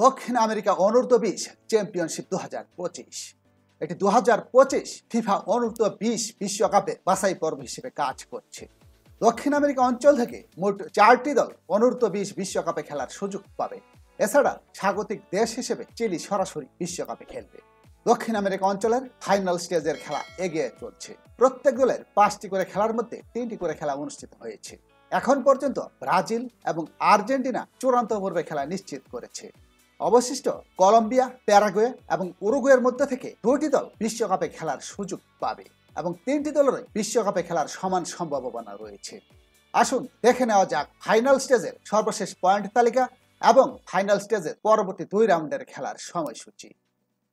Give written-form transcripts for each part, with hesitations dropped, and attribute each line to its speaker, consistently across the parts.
Speaker 1: দক্ষিণ America অনূর্ধ্ব-20 championship 2025। এটি 2025 FIFA অনূর্ধ্ব-20 বিশ্বকাপে বাছাই পর্ব হিসেবে কাজ করছে। দক্ষিণ আমেরিকা অঞ্চল থেকে মোট 4টি দল অনূর্ধ্ব-20 বিশ্বকাপে খেলার সুযোগ পাবে। এছাড়া স্বাগতিক দেশ হিসেবে চিলি সরাসরি বিশ্বকাপে খেলবে। দক্ষিণ আমেরিকা অঞ্চলের ফাইনাল স্টেজের খেলা এগিয়ে চলছে। প্রত্যেক দলের 5টি করে খেলার মধ্যে 3টি করে খেলা অনুষ্ঠিত হয়েছে। এখন পর্যন্ত ব্রাজিল এবং আর্জেন্টিনা চূড়ান্ত পর্বে খেলা নিশ্চিত করেছে। অবশিষ্ট কলম্বিয়া, প্যারাগুয়ে এবং উরুগুয়ের মধ্যে থেকে 2টি দল বিশ্বকাপে খেলার সুযোগ পাবে এবং 3টি দলের বিশ্বকাপে খেলার সমান সম্ভাবনা রয়েছে। আসুন দেখে নেওয়া যাক ফাইনাল স্টেজের সর্বশেষ পয়েন্ট তালিকা এবং ফাইনাল স্টেজের পরবর্তী 2 রাউন্ডের খেলার সময়সূচি।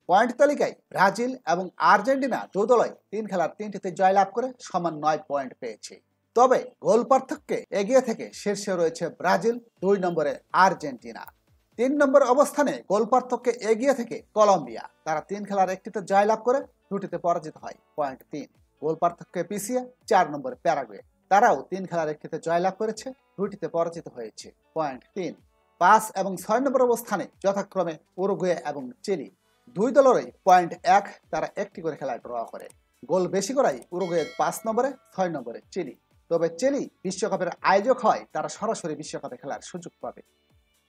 Speaker 1: পয়েন্ট তালিকায় ব্রাজিল এবং আর্জেন্টিনা 2 দলই 3 খেলার 3টিতে জয়লাভ করে সমান 9 পয়েন্ট পেয়েছে। তবে গোল পার্থক্যে এগিয়ে থেকে শীর্ষে রয়েছে ব্রাজিল, 2 নম্বরে আর্জেন্টিনা। 3 নম্বর অবস্থানে গোল পার্থক্যে এগিয়ে থেকে কলম্বিয়া, তারা 3 খেলার 1টিতে জয়লাভ করে 2টিতে পরাজিত হয়, পয়েন্ট 3। গোল পার্থক্যে পিছিয়ে 4 নম্বরে প্যারাগুয়ে, তারাও 3 খেলার 1টিতে জয়লাভ করেছে, 2টিতে পরাজিত হয়েছে, পয়েন্ট 3। 5 এবং 6 নম্বর অবস্থানে যথাক্রমে উরুগুয়ে এবং চিলি, 2 দলেরই পয়েন্ট 1, তারা 1টি করে খেলায় ড্র করে। গোল বেশি করাই উরুগুয়ের 5 নম্বরে, 6 নম্বরে চিলি। তবে চিলি বিশ্বকাপের আয়োজক হয়, তারা সরাসরি বিশ্বকাপে খেলার সুযোগ পাবে।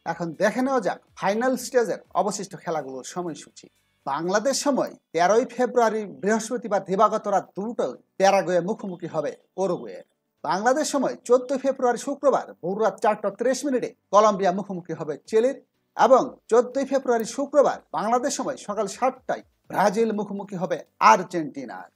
Speaker 1: এখন দেখে নেওয়া যাক ফাইনাল স্টেজের অবশিষ্ট খেলাগুলোর সময়সূচি। বাংলাদেশ সময় 13ই ফেব্রুয়ারি বৃহস্পতিবার দিবাগত রাত 2টায় প্যারাগুয়ে মুখোমুখি হবে উরুগুয়ের। বাংলাদেশ সময় 14 ফেব্রুয়ারি শুক্রবার ভোর রাত 4:30 কলম্বিয়া মুখোমুখি হবে চিলির এবং 14 ফেব্রুয়ারি শুক্রবার বাংলাদেশ সময় সকাল 7টায় ব্রাজিল মুখোমুখি হবে আর্জেন্টিনার।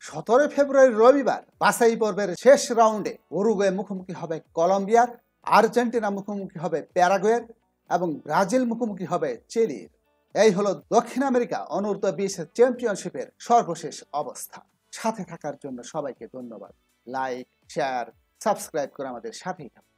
Speaker 1: 17 ফেব্রুয়ারি রবিবার বাছাই পর্বের শেষ রাউন্ডে উরুগুয়ে মুখোমুখি হবে কলম্বিয়ার, আর্জেন্টিনা মুখোমুখি হবে প্যারাগুয়ের এবং ব্রাজিল মুখোমুখি হবে চিলির। এই হলো দক্ষিণ আমেরিকা অনূর্ধ্ব-20 চ্যাম্পিয়নশিপের সর্বশেষ অবস্থা। সাথে থাকার জন্য সবাইকে ধন্যবাদ। লাইক, শেয়ার, সাবস্ক্রাইব করে আমাদের সাথেই থাকুন।